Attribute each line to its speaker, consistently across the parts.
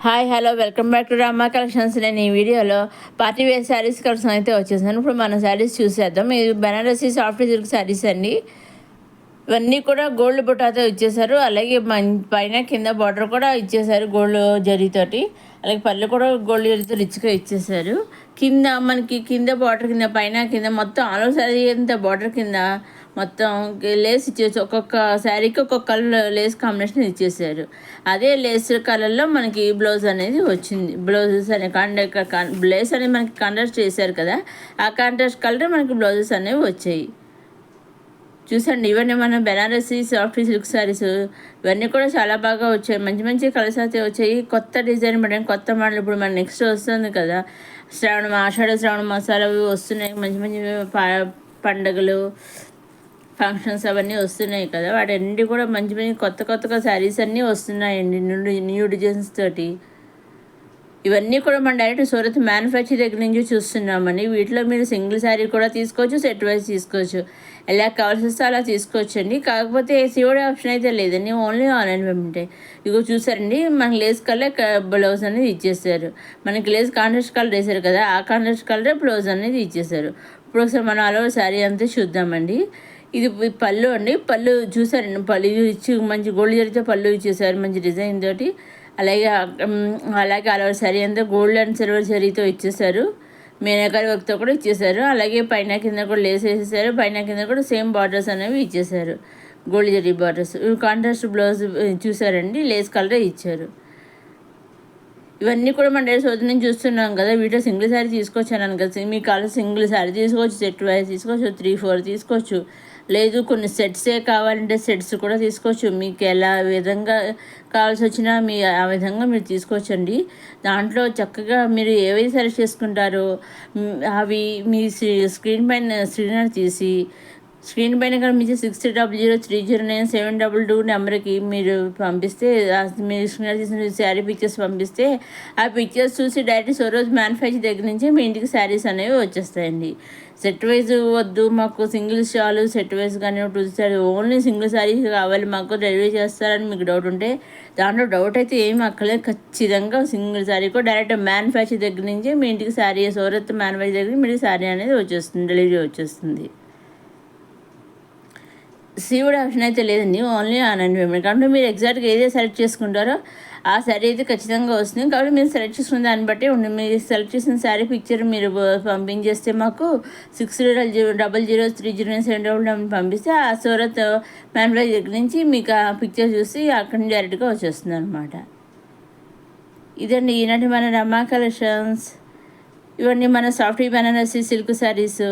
Speaker 1: Hi hello welcome back to Rama collections. నేను ఈ వీడియోలో పార్టీ వేర్ శారీస్ కలెక్షన్ అయితే వచ్చేసాను. ఇప్పుడు మన శారీస్ చూసేద్దాం. ఇది బనారసి సాఫ్ట్ సిల్క్ శారీస్ అండి. ఇవన్నీ కూడా గోల్డ్ బుటాతో ఇచ్చేసారు. అలాగే పైన కింద బార్డర్ కూడా ఇచ్చేసారు గోల్డ్ జరీతోటి. అలాగే పళ్ళు కూడా గోల్డ్ జరీతో రిచ్గా ఇచ్చేసారు. కింద బార్డర్ కింద పైన కింద మొత్తం ఆల్ ఓవర్ శారీ అంతా బార్డర్ కింద మొత్తం లేస్ ఇచ్చేసి ఒక్కొక్క శారీకి ఒక్కొక్క కలర్ లేస్ కాంబినేషన్ ఇచ్చేసారు. అదే లేస్ కలర్లో మనకి బ్లౌజ్ అనేది వచ్చింది. బ్లౌజెస్ అనే లేస్ అనేది మనకి కాంట్రాస్ట్ చేశారు కదా, ఆ కాంట్రాస్ట్ కలర్ మనకి బ్లౌజెస్ అనేవి వచ్చాయి. చూసండి, ఇవన్నీ మన బెనారసీ సాఫ్ట్ సిల్క్ శారీస్. ఇవన్నీ కూడా చాలా బాగా వచ్చాయి. మంచి మంచి కలర్స్ అయితే వచ్చాయి. కొత్త డిజైన్ పడిన కొత్త మోడల్ ఇప్పుడు మన నెక్స్ట్ వస్తుంది కదా, శ్రావణ మాసాలు అవి వస్తున్నాయి. మంచి మంచి పండుగలు ఫంక్షన్స్ అవన్నీ వస్తున్నాయి కదా, వాటి కూడా మంచి మంచి కొత్తగా శారీస్ అన్నీ వస్తున్నాయండి న్యూ డిజైన్స్ తోటి. ఇవన్నీ కూడా మనం డైరెక్ట్ సూరత్ మ్యానుఫ్యాక్చర్ దగ్గర నుంచి చూస్తున్నామని. వీటిలో మీరు సింగిల్ శారీ కూడా తీసుకోవచ్చు, సెట్ వైజ్ తీసుకోవచ్చు, ఎలా కావాల్సి వస్తే అలా తీసుకోవచ్చు అండి. కాకపోతే సిఓడి ఆప్షన్ అయితే లేదండి, ఓన్లీ ఆన్లైన్ పేమెంట్. ఇగో చూసారండి, మనకి లేస్ కలర్ బ్లౌజ్ అనేది ఇచ్చేసారు. మనకి లేస్ కాంట్రాస్ట్ కలర్ వేసారు కదా, ఆ కాంట్రాస్ట్ కలర్ బ్లౌజ్ అనేది ఇచ్చేసారు. ఇప్పుడు ఒకసారి మనం అలా శారీ అంతా చూద్దామండి. ఇది పళ్ళు అండి. పళ్ళు చూసారండి, పళ్ళు ఇచ్చి మంచి గోల్డ్ జరిగితే పళ్ళు ఇచ్చేసారు మంచి డిజైన్ తోటి. అలాగే అలవర్ శారీ అంతా గోల్డ్ అండ్ సిల్వర్ జరీతో ఇచ్చేసారు. మీనాకారి వర్క్తో కూడా ఇచ్చేసారు. అలాగే పైన కింద కూడా లేస్ వేసేసారు. పైన కింద కూడా సేమ్ బార్డర్స్ అనేవి ఇచ్చేసారు, gold zari borders. Contrast blouse చూసారండి, లేస్ కలరే ఇచ్చారు. ఇవన్నీ కూడా మన డైరెక్ట్ సోదరి నుంచి చూస్తున్నాం కదా. వీటిలో సింగిల్ శారీ తీసుకొచ్చాను కదా, మీకు కావాల్సిన సింగిల్ శారీ తీసుకోవచ్చు, సెట్ వైజ్ తీసుకోవచ్చు, 3-4 తీసుకోవచ్చు. లేదు కొన్ని సెట్సే కావాలంటే సెట్స్ కూడా తీసుకోవచ్చు. మీకు ఎలా విధంగా కావాల్సి వచ్చినా ఆ విధంగా మీరు తీసుకోవచ్చండి. దాంట్లో చక్కగా మీరు ఏవైతే సెలెక్ట్ చేసుకుంటారో అవి మీ స్క్రీన్ పైన తీసి స్క్రీన్ పైన కనిపించే 60003009 నెంబర్కి మీరు పంపిస్తే, మీరు స్క్రీన్ తీసిన శారీ పిక్చర్స్ పంపిస్తే, ఆ పిక్చర్స్ చూసి డైరెక్ట్ సోరోజ్ మ్యానుఫ్యాక్చర్ దగ్గర నుంచి మీ ఇంటికి శారీస్ అనేవి వచ్చేస్తాయండి. సెట్ వైజ్ వద్దు మాకు, సింగిల్ షాలు సెట్ వైజ్ కానీ 2 శారీ ఓన్లీ సింగిల్ శారీ కావాలి మాకు, డెలివరీ చేస్తారని మీకు డౌట్ ఉంటే దాంట్లో డౌట్ అయితే ఏమి అక్కర్లేదు. ఖచ్చితంగా సింగిల్ శారీ కూడా డైరెక్ట్ మ్యానుఫ్యాక్చర్ దగ్గర నుంచి మీ ఇంటికి శారీ, సూరత్ మ్యానుఫ్యాక్చర్ దగ్గర మీకు శారీ అనేది వచ్చేస్తుంది, డెలివరీ వచ్చేస్తుంది. సిఓడి ఆప్షన్ అయితే లేదండి, ఓన్లీ ఆన్లైన్ పేమెంట్. కాబట్టి మీరు ఎగ్జాక్ట్గా ఏదైతే సెలెక్ట్ చేసుకుంటారో ఆ శారీ అయితే ఖచ్చితంగా వస్తుంది. కాబట్టి మీరు సెలెక్ట్ చేసుకున్న దాన్ని బట్టి మీరు సెలెక్ట్ చేసిన శారీ పిక్చర్ మీరు పంపించేస్తే మాకు 60003009 పంపిస్తే ఆ సూరత్ మ్యానుఫ్యాక్చర్ దగ్గర నుంచి మీకు ఆ పిక్చర్ చూసి అక్కడి నుంచి డైరెక్ట్గా వచ్చేస్తుంది అనమాట. ఇదండి ఈనాటి మన రమా కలెక్షన్స్. ఇవన్నీ మన సాఫ్ట్ బనారసి సిల్క్ శారీస్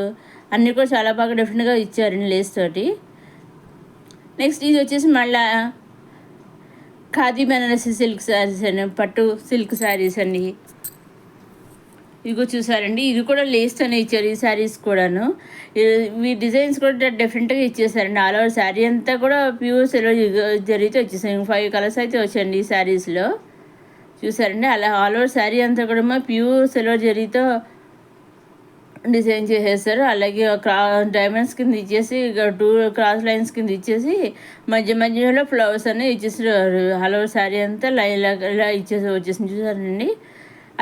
Speaker 1: అన్నీ కూడా చాలా బాగా డిఫరెంట్గా ఇచ్చారండి లేస్ తోటి. నెక్స్ట్ ఇది వచ్చేసి మళ్ళీ ఖాదీ బనారసి సిల్క్ శారీస్ అండి, పట్టు సిల్క్ శారీస్ అండి. ఇదిగో చూసారండి, ఇది కూడా లేస్తోనే ఇచ్చారు ఈ శారీస్ కూడాను. ఈ డిజైన్స్ కూడా డిఫరెంట్గా ఇచ్చేసారండి. ఆల్ ఓవర్ శారీ అంతా కూడా ప్యూర్ సిల్వర్ జరీతో వచ్చేసాయి. 5 కలర్స్ అయితే వచ్చాయండి ఈ శారీస్లో. చూసారండి, అలా ఆల్ ఓవర్ శారీ అంతా కూడా ప్యూర్ సిల్వర్ జరీతో డిజైన్ చేసేస్తారు. అలాగే డైమండ్స్ కింద ఇచ్చేసి 2 క్రాస్ లైన్స్ కింద ఇచ్చేసి మధ్యలో ఫ్లవర్స్ అనేవి ఇచ్చేసారు. హలో శారీ అంతా ఇలా ఇచ్చేసి వచ్చేసింది చూసారండి.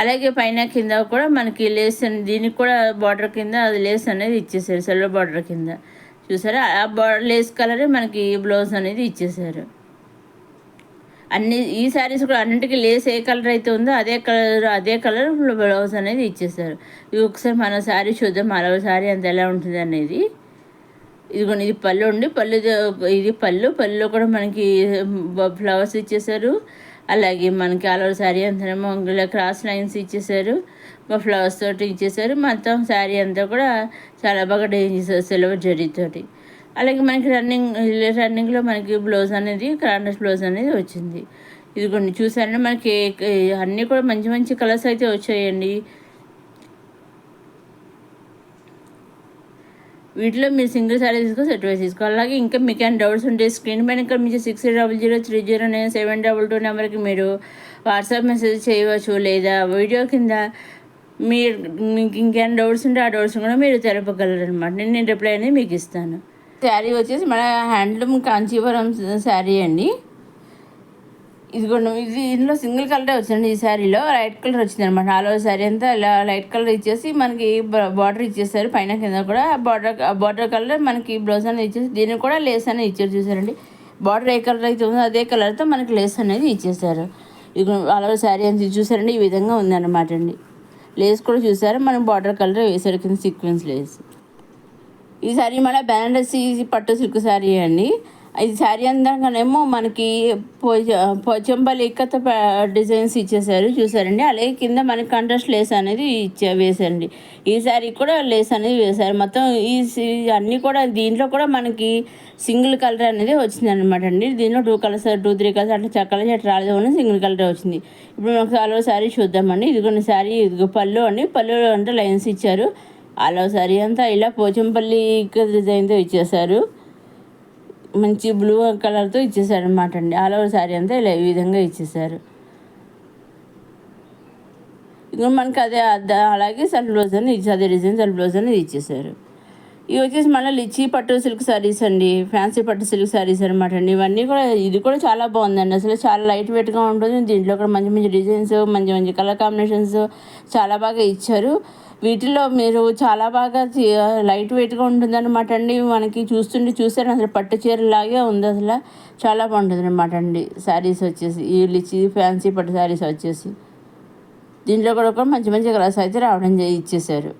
Speaker 1: అలాగే పైన కింద కూడా మనకి లేస్, దీనికి కూడా బార్డర్ కింద అది లేస్ అనేది ఇచ్చేసారు, సిల్వర్ బార్డర్ కింద. చూసారా, ఆ లేస్ కలరే మనకి బ్లౌజ్ అనేది ఇచ్చేసారు. ఈ శారీస్ కూడా అన్నింటికీ లేస్ ఏ కలర్ అయితే ఉందో అదే కలర్ బ్లౌజ్ అనేది ఇచ్చేసారు. ఇది ఒకసారి మన శారీ చూద్దాం, అలా శారీ అంత ఎలా ఉంటుంది అనేది. ఇదిగోండి, ఇది పళ్ళు ఉండి ఇది పళ్ళులో కూడా మనకి ఫ్లవర్స్ ఇచ్చేసారు. అలాగే మనకి ఆల్ ఓవర్ శారీ అంతనేమో క్రాస్ లైన్స్ ఇచ్చేసారు, ఫ్లవర్స్ తోటి ఇచ్చేసారు. మొత్తం శారీ అంతా కూడా చాలా బాగా డిజైన్ చేశారు సిల్వర్ జరీతోటి. అలాగే మనకి రన్నింగ్లో మనకి బ్లౌజ్ అనేది కాంట్రాస్ట్ బ్లౌజ్ అనేది వచ్చింది. ఇదిగోండి చూసారంటే మనకి అన్నీ కూడా మంచి మంచి కలర్స్ అయితే వచ్చాయండి. వీటిలో మీరు సింగిల్ శారీ సెట్ వైజ్ తీసుకోవాలి. అలాగే ఇంకా మీకు ఏమైనా డౌట్స్ ఉంటే స్క్రీన్ పైన ఇక్కడ మీకు 60003009 నెంబర్కి మీరు వాట్సాప్ మెసేజ్ చేయవచ్చు, లేదా వీడియో కింద మీకు ఇంకేమైనా డౌట్స్ ఉంటే ఆ డౌట్స్ కూడా మీరు తెలపగలరు అనమాట. నేను రిప్లై అనేది మీకు ఇస్తాను. శారీ వచ్చేసి మన హ్యాండ్లూమ్ కాంచీవరం శారీ అండి. ఇదిగోండి ఇది ఇందులో సింగిల్ కలరే వచ్చిందండి. ఈ శారీలో లైట్ కలర్ వచ్చింది అనమాట. ఆల్ ఓవర్ శారీ అంతా ఇలా లైట్ కలర్ ఇచ్చేసి మనకి బార్డర్ ఇచ్చేసారు. పైన కింద కూడా బార్డర్ కలర్ మనకి బ్లౌజ్ అనేది ఇచ్చేసి దీనికి కూడా లేస్ అనేది ఇచ్చారు. చూసారండి, బార్డర్ ఏ కలర్ అయితే ఉందో అదే కలర్తో మనకి లేస్ అనేది ఇచ్చేసారు. ఇక ఆల్ ఓవర్ శారీ అనేది చూసారండి, ఈ విధంగా ఉందన్నమాట అండి. లేస్ కూడా చూసారు, మనం బార్డర్ కలర్ వేసారు కింద సీక్వెన్స్ లేస్. ఈ శారీ మళ్ళీ బెనారసి పట్టు సిల్క్ శారీ అండి. ఇది శారీ అందంగానేమో మనకి పోచంపల్లి ఇక్కత డిజైన్స్ ఇచ్చేసారు. చూసారండి, అలాగే కింద మనకి కాంట్రాస్ట్ లేస్ అనేది వేసారండి. ఈ శారీ కూడా లేస్ అనేది వేశారు. మొత్తం అన్నీ కూడా దీంట్లో కూడా మనకి సింగిల్ కలర్ అనేది వచ్చింది అనమాట అండి. దీనిలో 2 కలర్స్ 2-3 కలర్స్ అట్లా చక్కగా చెట్టు రాలేదు, కానీ సింగిల్ కలర్ వచ్చింది. ఇప్పుడు మనకు ఆలో శారీ చూద్దామండి. ఇదిగోండి శారీ, ఇదిగో పళ్ళు అండి. పళ్ళు అంటే లైన్స్ ఇచ్చారు. ఆలో శారీ అంతా ఇలా పోచంపల్లి డిజైన్తో ఇచ్చేసారు. మంచి బ్లూ కలర్తో ఇచ్చేసారు అనమాట అండి. ఆల్ ఓవర్ శారీ అంతా ఇలా ఈ విధంగా ఇచ్చేసారు. ఇంకా మనకి అలాగే సెల్ఫ్ బ్లౌజ్ అని అదే డిజైన్ సెల్ఫ్ బ్లౌజ్ అనేది ఇచ్చేసారు. ఇవి వచ్చేసి మళ్ళీ లిచీ పట్టు సిల్క్ శారీస్ అండి, ఫ్యాన్సీ పట్టు సిల్క్ శారీస్ అనమాట అండి. ఇవన్నీ కూడా ఇది కూడా చాలా బాగుందండి. అసలు చాలా లైట్ వెయిట్గా ఉంటుంది. దీంట్లో కూడా మంచి మంచి డిజైన్స్, మంచి మంచి కలర్ కాంబినేషన్స్ చాలా బాగా ఇచ్చారు. వీటిలో మీరు చాలా బాగా లైట్ వెయిట్గా ఉంటుందన్నమాట అండి. మనకి చూసారు అసలు పట్టు చీరలాగే ఉంది. అసలు చాలా బాగుంటుంది అనమాట అండి శారీస్ వచ్చేసి. ఈ లిచీ ఫ్యాన్సీ పట్టు శారీస్ వచ్చేసి దీంట్లో కూడా మంచి మంచి కలర్స్ అయితే రావడం ఇచ్చేసారు.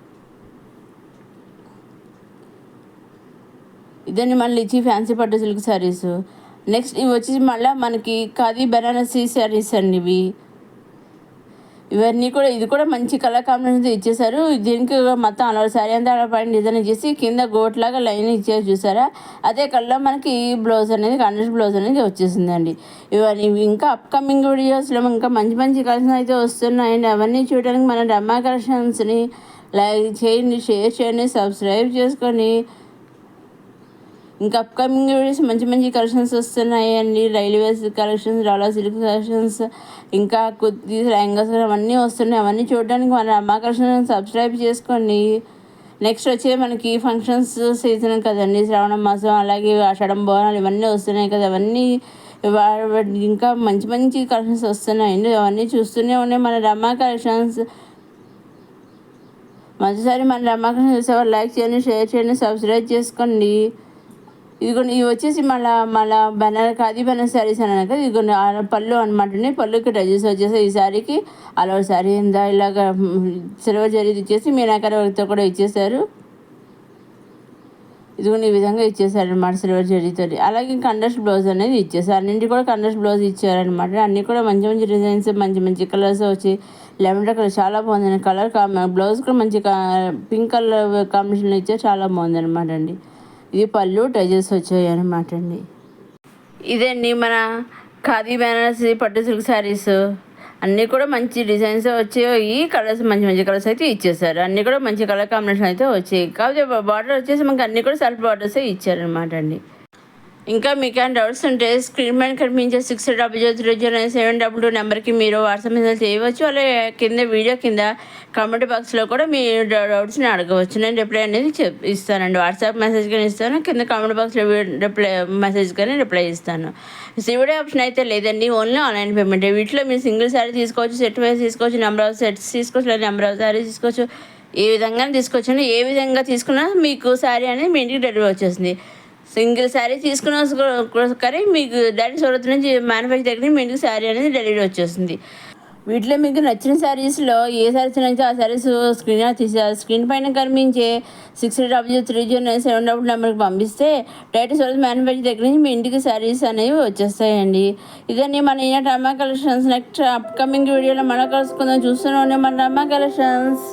Speaker 1: ఇదండి మళ్ళీ లిచీ ఫ్యాన్సీ పట్టు సిల్క్ శారీస్. నెక్స్ట్ ఇవి వచ్చేసి మళ్ళీ మనకి ఖాదీ బెనారసీ శారీస్ అండి. ఇవన్నీ కూడా ఇది కూడా మంచి కలర్ కాంబినేషన్తో ఇచ్చేసారు. దీనికి మొత్తం అలవాటు శారీ అంతా పైన డిజైన్ ఇచ్చేసి కింద గోట్లాగా లైన్ ఇచ్చేసి చూసారా, అదే కలర్ మనకి బ్లౌజ్ అనేది కాంట్రాస్ట్ బ్లౌజ్ అనేది వచ్చేసిందండి. ఇవన్నీ ఇంకా అప్కమింగ్ వీడియోస్లో ఇంకా మంచి మంచి కలెక్షన్స్ అయితే వస్తున్నాయండి. అవన్నీ చూడడానికి మన రమ్మా కలెక్షన్స్ని లైక్ చేయండి, షేర్ చేయండి, సబ్స్క్రైబ్ చేసుకొని. ఇంకా అప్కమింగ్ వీడియోస్ మంచి మంచి కలెక్షన్స్ వస్తున్నాయండి. రైల్వేస్ కలెక్షన్స్, రాలా సిల్క్ కలెక్షన్స్, ఇంకా కుర్తీస్, లెహంగాస్ అవన్నీ వస్తున్నాయి. అవన్నీ చూడడానికి మన అమ్మ కలెక్షన్ సబ్స్క్రైబ్ చేసుకోండి. నెక్స్ట్ వచ్చే మనకి ఫంక్షన్స్ సీజన్ కదండి, శ్రావణ మాసం, అలాగే ఆషాఢం బోనాలు ఇవన్నీ వస్తున్నాయి కదా. అవన్నీ ఇంకా మంచి మంచి కలెక్షన్స్ వస్తున్నాయండి. అవన్నీ చూస్తూనే ఉన్నాయి మన రమ్మా కలెక్షన్స్. మంచిసారి మన రమ్మా కలెక్షన్ చూసేవారు లైక్ చేయండి, షేర్ చేయండి, సబ్స్క్రైబ్ చేసుకోండి. ఇదిగోండి ఇవి వచ్చేసి మళ్ళీ ఖాదీ బెనారస్ శారీస్ అని కదా. ఇదిగోండి పళ్ళు అనమాట అండి. పళ్ళుకి టచెస్ వచ్చేసి ఈ శారీకి అలవాటు శారీ ఇందా ఇలాగ సిల్వర్ జరీ ఇచ్చేసి మీనాకర వర్క్తో కూడా ఇచ్చేసారు. ఇదిగోండి ఈ విధంగా ఇచ్చేసారనమాట సిల్వర్ జరీతో. అలాగే కండస్ట్ బ్లౌజ్ అనేది ఇచ్చేసారు. అన్నింటి కూడా కండస్ట్ బ్లౌజ్ ఇచ్చారనమాట. అన్నీ కూడా మంచి మంచి డిజైన్స్, మంచి మంచి కలర్స్ వచ్చి లెవెండర్ కలర్ చాలా బాగుంది. కలర్ బ్లౌజ్ కూడా మంచి పింక్ కలర్ కాంబినేషన్లో ఇచ్చారు, చాలా బాగుంది అనమాట అండి. ఇది పళ్ళు టచెస్ వచ్చాయి అనమాట అండి. ఇదండి మన ఖాదీ బెనారసి పట్టు సిల్క్ శారీస్. అన్నీ కూడా మంచి డిజైన్స్ వచ్చాయి. కలర్స్ మంచి మంచి కలర్స్ అయితే ఇచ్చేసారు. అన్నీ కూడా మంచి కలర్ కాంబినేషన్ అయితే వచ్చాయి. కాకపోతే బార్డర్ వచ్చేసి మనకి అన్నీ కూడా సెల్ఫ్ బార్డర్సే ఇచ్చారనమాట అండి. ఇంకా మీకు ఏమైనా డౌట్స్ ఉంటే స్క్రీన్ మీద కనిపించే 6000300722 నెంబర్కి మీరు వాట్సాప్ మెసేజ్ చేయవచ్చు. అలాగే కింద వీడియో కింద కామెంట్ బాక్స్లో కూడా మీ డౌట్స్ని అడగవచ్చు. నేను రిప్లై అనేది ఇస్తానండి. వాట్సాప్ మెసేజ్ కానీ ఇస్తాను, కింద కామెంట్ బాక్స్లో మెసేజ్ కానీ రిప్లై ఇస్తాను. సివిడి ఆప్షన్ అయితే లేదండి, ఓన్లీ ఆన్లైన్ పేమెంట్. వీటిలో మీరు సింగిల్ శారీ తీసుకోవచ్చు, సెట్ వైజ్ తీసుకోవచ్చు, నెంబర్ ఆఫ్ సెట్స్ తీసుకోవచ్చు, లేదా నెంబర్ ఆఫ్ శారీస్ తీసుకోవచ్చు. ఏ విధంగా తీసుకోవచ్చు. ఏ విధంగా తీసుకున్నా మీకు శారీ అనేది మీ ఇంటికి డెలివరీ వచ్చేసింది. సింగిల్ శారీ తీసుకున్న కానీ మీకు డైరెక్ట్ సూరత్ నుంచి మ్యానుఫ్యాక్చర్ దగ్గర మీ ఇంటికి శారీ అనేది డెలివరీ వచ్చేస్తుంది. వీటిలో మీకు నచ్చిన శారీస్లో ఏ శారీస్ నచ్చితే ఆ శారీస్ స్క్రీన్ పైన కనిపించే 6000300722 నెంబర్కి పంపిస్తే డైరెక్ట్ సూరత్ మ్యానుఫ్యాక్చర్ దగ్గర నుంచి మీ ఇంటికి శారీస్ అనేవి వచ్చేస్తాయండి. ఇదని మన రమ్మా కలెక్షన్స్. నెక్స్ట్ అప్కమింగ్ వీడియోలో మనం కలుసుకుందాం. చూస్తూనే ఉన్నాయి మన రమ్మా కలెక్షన్స్.